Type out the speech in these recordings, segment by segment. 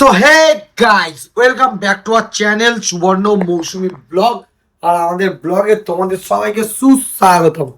So hey guys, welcome back to our channel Subarna Mousumi blog. আর আমাদের ব্লগে তোমাদের সবাইকে সুস্বাগতম।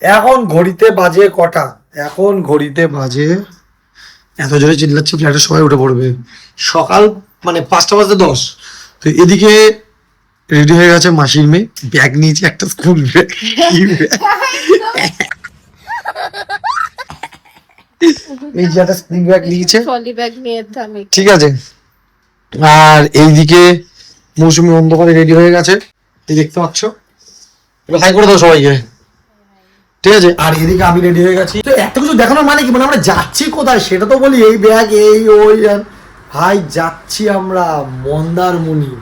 এখন ঘড়িতে বাজে কটা? এখন ঘড়িতে বাজে, এত জোরে চিল্লাচ্ছি ফ্ল্যাটে সবাই উঠে পড়বে। সকাল মানে 5:10। তো এদিকে রেডি হয়ে গেছে মাসির মেয়ে, ব্যাগ নিয়েছে একটা স্কুল ব্যাগ। এই যে একটা স্কুল ব্যাগ নিয়েছে, ঠিক আছে। আর এইদিকে মৌসুমী অন্ধকারে রেডি হয়ে গেছে, এই দেখতে পাচ্ছ। হাই করে দাও সবাইকে, ঠিক আছে। আর এদিকে আমি রেডি হয়ে গেছি। তো এত কিছু দেখানোর মানে কি, মানে আমরা যাচ্ছি কোথায় সেটা তো বলি। এই ব্যাগ, এই ওই, ভাই যাচ্ছি আমরা মন্দারমণি।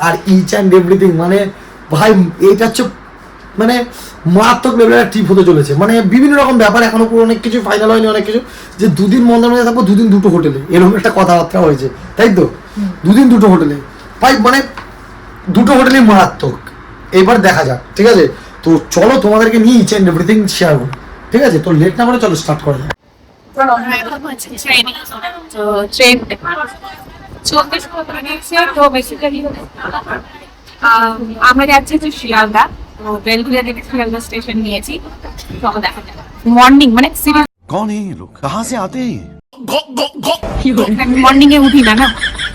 আর ইচ অ্যান্ড এভরিথিং, মানে ভাই এইটা হচ্ছে মানে মারাত্মক লেভেলের ট্রিপ হতে চলেছে। মানে বিভিন্ন রকম ব্যাপার, এখনো পুরো অনেক কিছু ফাইনাল হয়নি, অনেক কিছু। যে দুদিন মন্দারমণিতে থাকবো, দুদিন দুটো হোটেলে, এরকম একটা কথাবার্তা হয়েছে, তাই তো। দুদিন দুটো হোটেলে, ভাই মানে দুটো হোটেলই মারাত্মক। এবার দেখা যাক, ঠিক আছে। তো চলো তোমাদেরকে নিয়ে ইচ অ্যান্ড এভরিথিং শেয়ার করবো, ঠিক আছে। তো লেট না করে চলো স্টার্ট করা যাক। আমরা যাচ্ছি তো শিয়ালদা, বেলঘরিয়া থেকে শিয়ালদা স্টেশন নিয়েছি। চলো দেখা যাক। মর্নিং মানে कौन है ये लोग कहाँ से आते हैं মর্নিং এ উঠি না,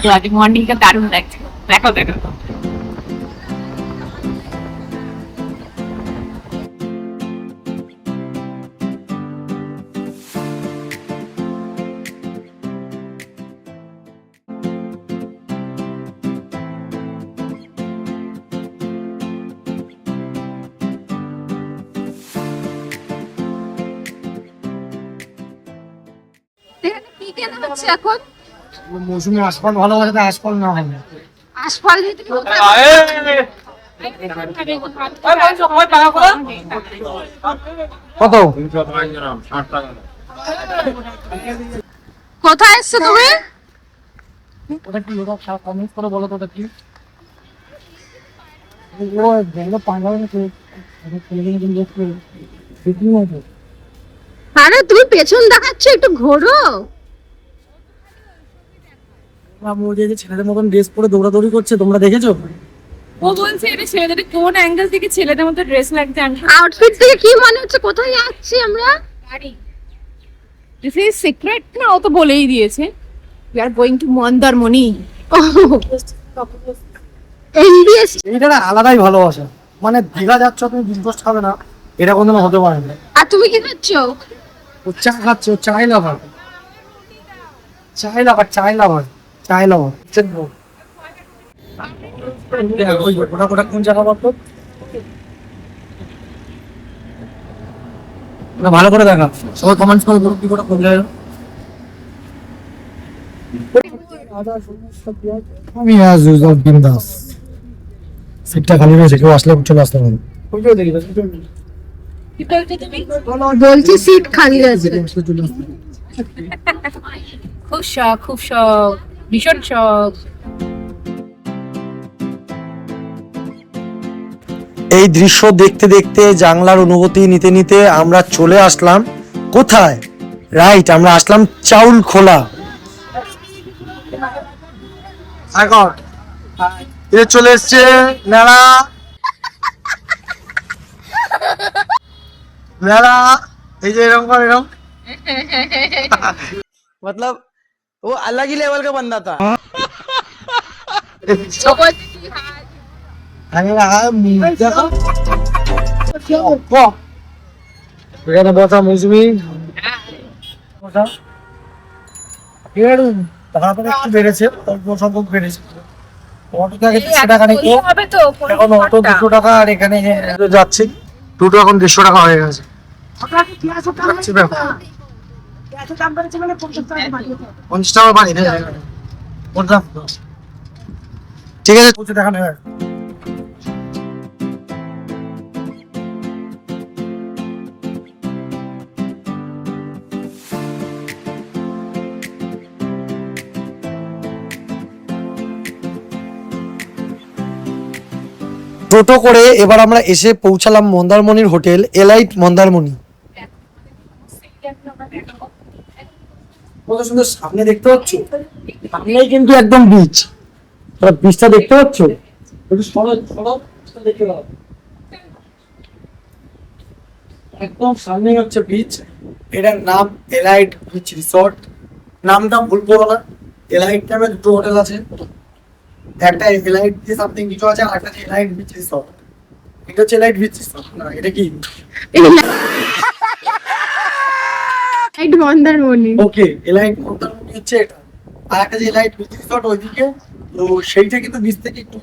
তো আজ মর্নিংটা দারুণ লাগছে। দেখো দেখো কি কেন হচ্ছে এখন। মৌসুমী আশফল ভালোবাসে, তাই আশফল না হবে। আশফল কত? কোথায় এসছো তুমি? ওটা কি, ওটা কমেন্ট করে বলো তো, ওটা কি? ও দেখলো আরে তুমি পেছন দেখাচ্ছ, একটু ঘোরো। ছেলেদের মতন ড্রেস পরে দৌড়াদৌড়ি করছে, তোমরা দেখেছো? ও বলছে এটা ছেলেদের কোন অ্যাঙ্গেল থেকে ছেলেদের মতো ড্রেস লাগছে। আউটফিট থেকে কি মনে হচ্ছে কোথায় যাচ্ছি আমরা? গাড়ি। দিস ইজ সিক্রেট না, ও তো বলেই দিয়েছে। We are going to Mandarmani. NBS এইটা না আলাদাই ভালোবাসা। মানে দীঘা যাচ্ছ তুমি, বিজনেস খাবে না, এটা কোনোদিনও হতে পারে না। আর তুমি কি খাচ্ছো? ও চা খাচ্ছে, ও চাই লাভার। ওটা কোন জায়গা বলতো? ভালো করে দেখা, সবাই কমেন্টস করে বলো কি কোন জায়গা। আমি আজ ইউজার বিন্দাস। সিটটা খালি রয়েছে, কেউ আসলে চলে আসতে পারে। বলছি সিট খালি আছে। খুব শখ, ভীষণ শখ। এই দৃশ্য দেখতে দেখতে, জানলার অনুভূতি নিতে নিতে আমরা চলে আসলাম কোথায়? রাইট, আমরা আসলাম চাউল খোলা। এখন চলে এসছে মেলা। এই যে এরকম করে, এরকম मतलब वो अलग ही लेवल का बंदा था। এখানে বসা মৌসুমি, তারপরে একটু বেড়েছে, অল্প সংখ্যক বেড়েছে। অটোতে আগে 100 টাকা নিত, এখন অটো 200 টাকা। আর এখানে যাচ্ছি টোটো এখন 150 টাকা হয়ে গেছে। ঠিক আছে, দেখানো হয়। টোটো করে এবার আমরা এসে পৌঁছালাম মন্দারমণির হোটেল, এলাইট মন্দারমণি। কত সুন্দর সামনে দেখতে পাচ্ছ, সামনেই কিন্তু একদম বিচ, বিচটা দেখতে পাচ্ছ, একটু সরো দেখতে পাবো, একদম সামনেই হচ্ছে বিচ। এটার নাম এলাইট বিচ রিসর্ট, নামটা ভুল করো না। এলাইট নামে দুটো হোটেল আছে, একটা এলাইট সামথিং কিছু আছে, আর একটা এলাইট বিচ রিসর্ট। এটা হচ্ছে এলাইট বিচ রিসর্ট না, এটা কি মন্দারমণি? ওকে, এলাইট মন্দারমণি হচ্ছে এটা, আর একটা যে এলাইট বিচ রিসর্ট ওইদিকে, তো সেইটা কিন্তু বিচ থেকে একটু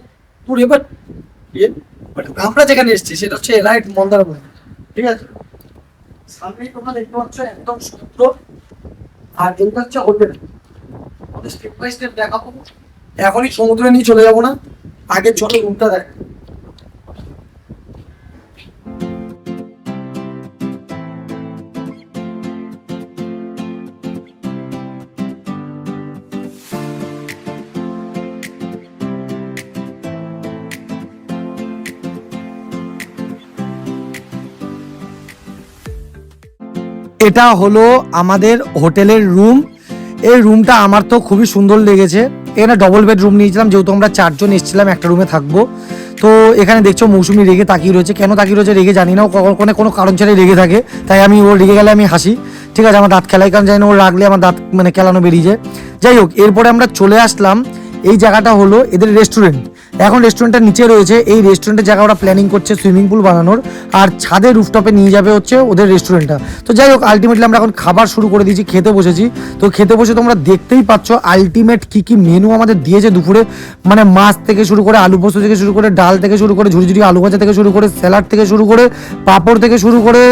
দূরে, বাট আমরা যেখানে এসেছি সেটা হচ্ছে এলাইট মন্দারমণি, ঠিক আছে। সামনেই তোমরা দেখতে পাচ্ছ একদম সমুদ্র, আর এটা হচ্ছে হোটেল। স্টেপ বাই স্টেপ দেখাবো, এখনই সমুদ্রে নিয়ে চলে যাবো না, আগে চলো রুমটা দেখ। এটা হলো আমাদের হোটেলের রুম। এই রুমটা আমার তো খুবই সুন্দর লেগেছে। এখানে ডবল বেড রুম নিয়েছিলাম, যেহেতু আমরা 4 জন এসেছিলাম একটা রুমে থাকবো। তো এখানে দেখছো মৌসুমি রেগে তাকিয়ে রয়েছে, কেন তাকিয়ে রয়েছে রেগে জানি না, ও কোনো কারণ ছাড়াই রেগে থাকে, তাই আমি ও রেগে গেলে আমি হাসি, ঠিক আছে। আমার দাঁত খেলাই, কারণ জানি না ও রাগলে আমার দাঁত মানে কেলানো বেরিয়ে যায়। যাই হোক, এরপরে আমরা চলে আসলাম, এই জায়গাটা হলো এদের রেস্টুরেন্ট। এখন রেস্টুরেন্টটা নিচে রয়েছে, এই রেস্টুরেন্টের জায়গা ওরা প্ল্যানিং করছে সুইমিং পুল বানানোর, আর ছাদে রুফটপে নিয়ে যাবে হচ্ছে ওদের রেস্টুরেন্টটা। তো যাই হোক, আলটিমেটলি আমরা এখন খাবার শুরু করে দিয়েছি, খেতে বসেছি। তো খেতে বসে তোমরা দেখতেই পাচ্ছ আলটিমেট কি কি মেনু আমাদের দিয়েছে দুপুরে, মানে মাছ থেকে শুরু করে, আলু পোস্ত থেকে শুরু করে, ডাল থেকে শুরু করে, ঝুড়ি আলু ভাজা থেকে শুরু করে, স্যালাড থেকে শুরু করে, পাঁপড় থেকে শুরু করে,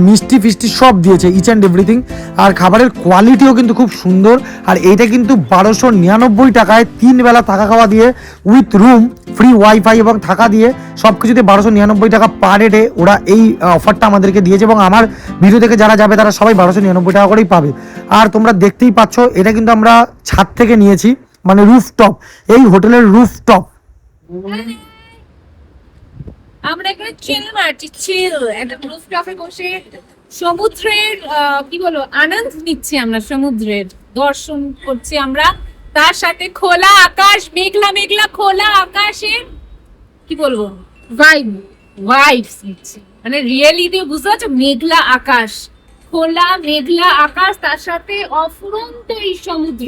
মিষ্টি ফিষ্টি সব দিয়েছে, ইচ অ্যান্ড এভরিথিং। আর খাবারের কোয়ালিটিও কিন্তু খুব সুন্দর। আর এইটা কিন্তু 1299 টাকায় 3 বেলা থাকা খাওয়া দিয়ে, উইথ রুম, ফ্রি ওয়াইফাই এবং থাকা দিয়ে সব কিছুতে 1299 টাকা পার হেডে ওরা এই অফারটা আমাদেরকে দিয়েছে। এবং আমার ভিডিও থেকে যারা যাবে তারা সবাই 1299 টাকা করেই পাবে। আর তোমরা দেখতেই পাচ্ছ এটা কিন্তু আমরা ছাদ থেকে নিয়েছি, মানে রুফটপ, এই হোটেলের রুফটপ। আমরা এখানে চিল মারছি, চিল একটা রুফটপে বসে সমুদ্রের কি বলবো আনন্দ নিচ্ছি, আমরা সমুদ্রের দর্শন করছি আমরা, তার সাথে খোলা আকাশ, মেঘলা মেঘলা খোলা আকাশে কি বলবো ভাইবস নিচ্ছি, মানে রিয়েলিটি বুঝতে পারছো, মেঘলা আকাশ, খোলা মেঘলা আকাশ, তার সাথে অফুরন্ত এই সমুদ্র,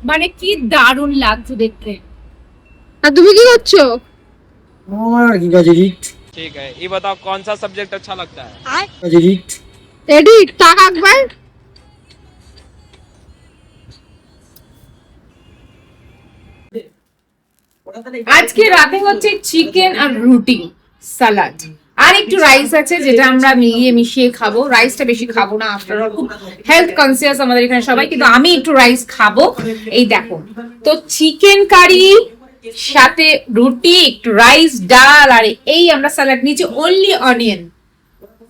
মানে কি দারুণ লাগছে দেখতে। আর তুমি কি করছো? আমার কি কাজে রিট, ठीक है, ये बताओ कौन सा सब्जेक्ट अच्छा लगता है? কাজে রিট এডিট টাকা একবার। আজকে রাতে হচ্ছে চিকেন আর রুটি সালাড, আর একটু রাইস আছে যেটা আমরা মিশিয়ে খাবো। রাইসটা বেশি খাবো না, আফটার অল খুব হেলথ কনসিয়াস আমাদের এখানে সবাই, কিন্তু আমি একটু রাইস খাবো। এই দেখো, তো চিকেন কারি সাথে রুটি, একটু রাইস, ডাল, আর এই আমরা স্যালাড নিয়েছি, অনলি অনিয়ন।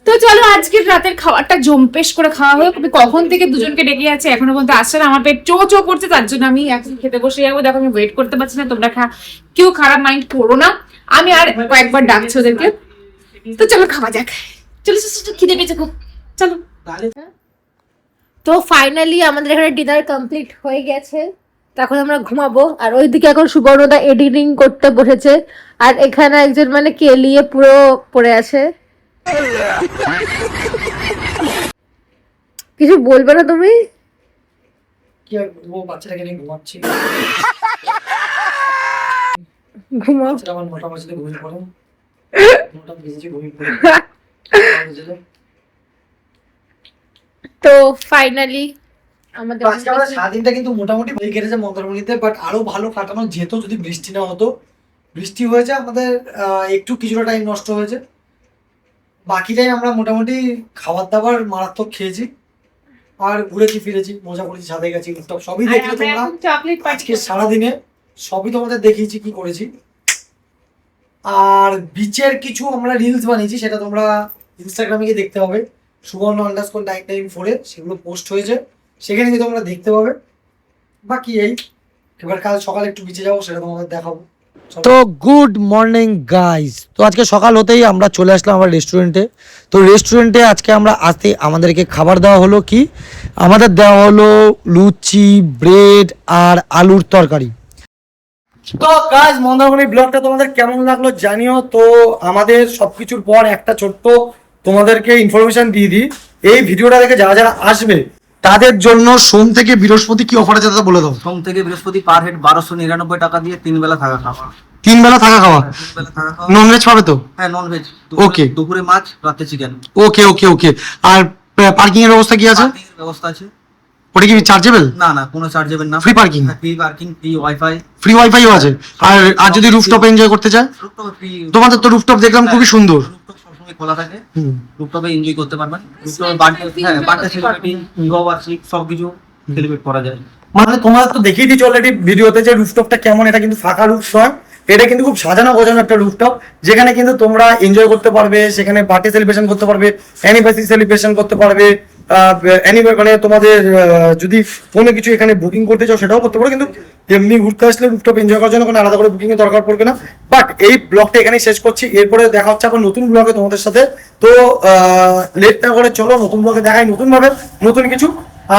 তো চলো আজকের রাতের খাবারটা জম্পেশ করে খাওয়া হোক। আমি কখন থেকে দুজনকে ডেকে আছে, এখনো পর্যন্ত আসছে না, আমার পেট চো করছে, তার জন্য আমি এখন খেতে বসে যাবো। দেখো আমি ওয়েট করতে পারছি না, তোমরা কেউ খারাপ মাইন্ড করো না, আমি আর কয়েকবার ডাকছি ওদেরকে। তো চলো খাওয়া যাক, চলো খিদে পেয়েছে খুব, চলো। তো ফাইনালি আমাদের এখানে ডিনার কমপ্লিট হয়ে গেছে, তখন আমরা ঘুমাবো। আর ওইদিকে এখন সুবর্ণদা এডিটিং করতে বসেছে, আর এখানে একজন মানে কেলিয়ে পুরো পড়ে আছে। কিছু বলবে না তুমি? কি আর বলবো, বাচ্চাটাকে নিয়ে ঘুমাচ্ছি, ঘুমাও। বাচ্চাটা আমার মোটা মাছতে ঘুমিয়ে পড়ে, মোটা ভিজে ঘুমিয়ে পড়ে। তো ফাইনালি আমাদের আজকে আমরা সারাদিনটা কিন্তু মোটামুটি ভালো কেটেছে মন্দারমণিতে, বাট আরো ভালো কাটানো যেত যদি বৃষ্টি না হতো। বৃষ্টি হয়েছে আমাদের, একটু কিছুটা টাইম নষ্ট হয়েছে, বাকি টাইম আমরা মোটামুটি খাবার দাবার মারাত্মক খেয়েছি, আর ঘুরেছি ফিরেছি, মজা করেছি, ছাদে গেছি, রুফটপ সবই দেখলে তোমরা আজকে সারাদিনে, সবই তোমাদের দেখিয়েছি কি করেছি। আর বিচের কিছু আমরা রিলস বানিয়েছি, সেটা তোমরা ইনস্টাগ্রামে গিয়ে দেখতে হবে, সুবর্ণ_994, সেগুলো পোস্ট হয়েছে, সেখানে গিয়ে তোমরা দেখতে পাবে। বাকি এই এবার কাল সকালে একটু বিচে যাবো, সেটা তোমাদের দেখাবো। তো গুড মর্নিং গাইস, তো আজকে সকাল হতেই আমরা চলে আসলাম আমার রেস্টুরেন্টে। তো রেস্টুরেন্টে আজকে আমরা আসতে আমাদেরকে খাবার দেওয়া হলো কি, আমাদের দেওয়া হলো লুচি, ব্রেড আর আলুর তরকারি। তো গাইস, মন্দারমণি ব্লগটা তোমাদের কেমন লাগলো জানিও। তো আমাদের সবকিছুর পর একটা ছোট্ট তোমাদেরকে ইনফরমেশন দিয়ে দিই, এই ভিডিওটা দেখে যারা যারা আসবে তাদের জন্য সোম থেকে বৃহস্পতি কি অফার আছে তা বলে দাও। সোম থেকে বৃহস্পতি পার হেড 1299 টাকা দিয়ে 3 বেলা থাকা খাওয়া। 3 বেলা থাকা খাওয়া, 3 বেলা থাকা খাওয়া। ননভেজ পাবে তো? হ্যাঁ, নন ভেজ। Okay. দুপুরে মাছ, রাতে চিকেন। ওকে ওকে ওকে। আর পার্কিং এর ব্যবস্থা কি আছে? পার্কিং এর ব্যবস্থা আছে। ওটা কি চার্জেবল? না না, কোনো চার্জেবল না। Free parking? Free parking, free wifi. Free ওয়াইফাইও আছে। আর আর যদি রুফটপ এনজয় করতে চায়? Rooftop free. তোমাদের তো রুফটপ দেখলাম খুবই সুন্দর। রুফটপ সবসময় খোলা থাকে, রুফটপে এনজয় করতে পারবেন। রুফটপে বার্থডে সেলিব্রেটিং, গবার্ষিক সবকিছু সেলিব্রেট করা যায়। মানে তোমাদের তো দেখিয়ে দিচ্ছি অলরেডি ভিডিওতে যে রুফটপটা কেমন। এটা কিন্তু ফাঁকা রুফ নয়, এটা কিন্তু খুব সাজানো গোছানো একটা রুফটপ, যেখানে কিন্তু তোমরা এনজয় করতে পারবে, সেখানে বার্থডে সেলিব্রেশন করতে পারবে, অ্যানিভার্সারি সেলিব্রেশন করতে পারবে, মানে তোমাদের যদি কোনো কিছু এখানে বুকিং করতে চাও সেটাও করতে পারো। কিন্তু এমনি ঘুরতে আসলে রুফটপ এনজয় করার জন্য কোনো আলাদা করে বুকিং এর দরকার পড়বে না। বাট এই ব্লগটা এখানেই শেষ করছি, এরপরে দেখা হচ্ছে আবার নতুন ব্লগে তোমাদের সাথে। তো লেট না করে চলো নতুন ব্লগে দেখাই নতুন ভাবে নতুন কিছু।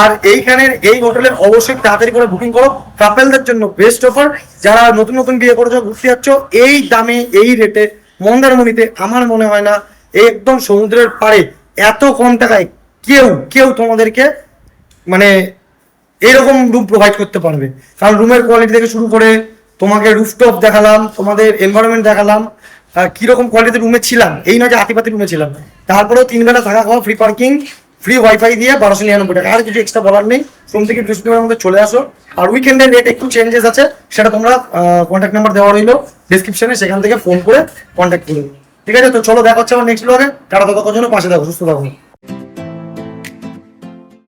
আর এইখানের এই হোটেলের অবশ্যই তাড়াতাড়ি করে বুকিং করো, কাপেলদের জন্য বেস্ট অফার। যারা নতুন নতুন বিয়ে করেছো, ঘুরতে যাচ্ছ, এই দামে এই রেটে মন্দারমণিতে আমার মনে হয় না একদম সমুদ্রের পাড়ে এত কম টাকায় কেউ তোমাদেরকে মানে এরকম রুম প্রোভাইড করতে পারবে। কারণ রুমের কোয়ালিটি থেকে শুরু করে তোমাকে রুফটপ দেখালাম, তোমাদের এনভায়রনমেন্ট দেখালাম, কিরকম কোয়ালিটির রুমে ছিলাম, এই নয় যে হাতিপাতি রুমে ছিলাম। তারপরেও 3 বেলা থাকা খাওয়া, ফ্রি পার্কিং, ফ্রি ওয়াইফাই দিয়ে 1299 টাকা। আর কিছু এক্সট্রা বলার নেই। সোম থেকে বৃহস্পতিবার মধ্যে চলে আসো। আর উইকেন্ডের রেট একটু চেঞ্জেস আছে, সেটা তোমরা কন্ট্যাক্ট নাম্বার দেওয়া রইলো ডেসক্রিপশনে, সেখান থেকে ফোন করে কন্ট্যাক্ট করে। ঠিক আছে, তো চলো দেখা হচ্ছে আমার নেক্সট ব্লগে। টাটা, ততক্ষণ জন্য পাশে থাকো, সুস্থ থাকো।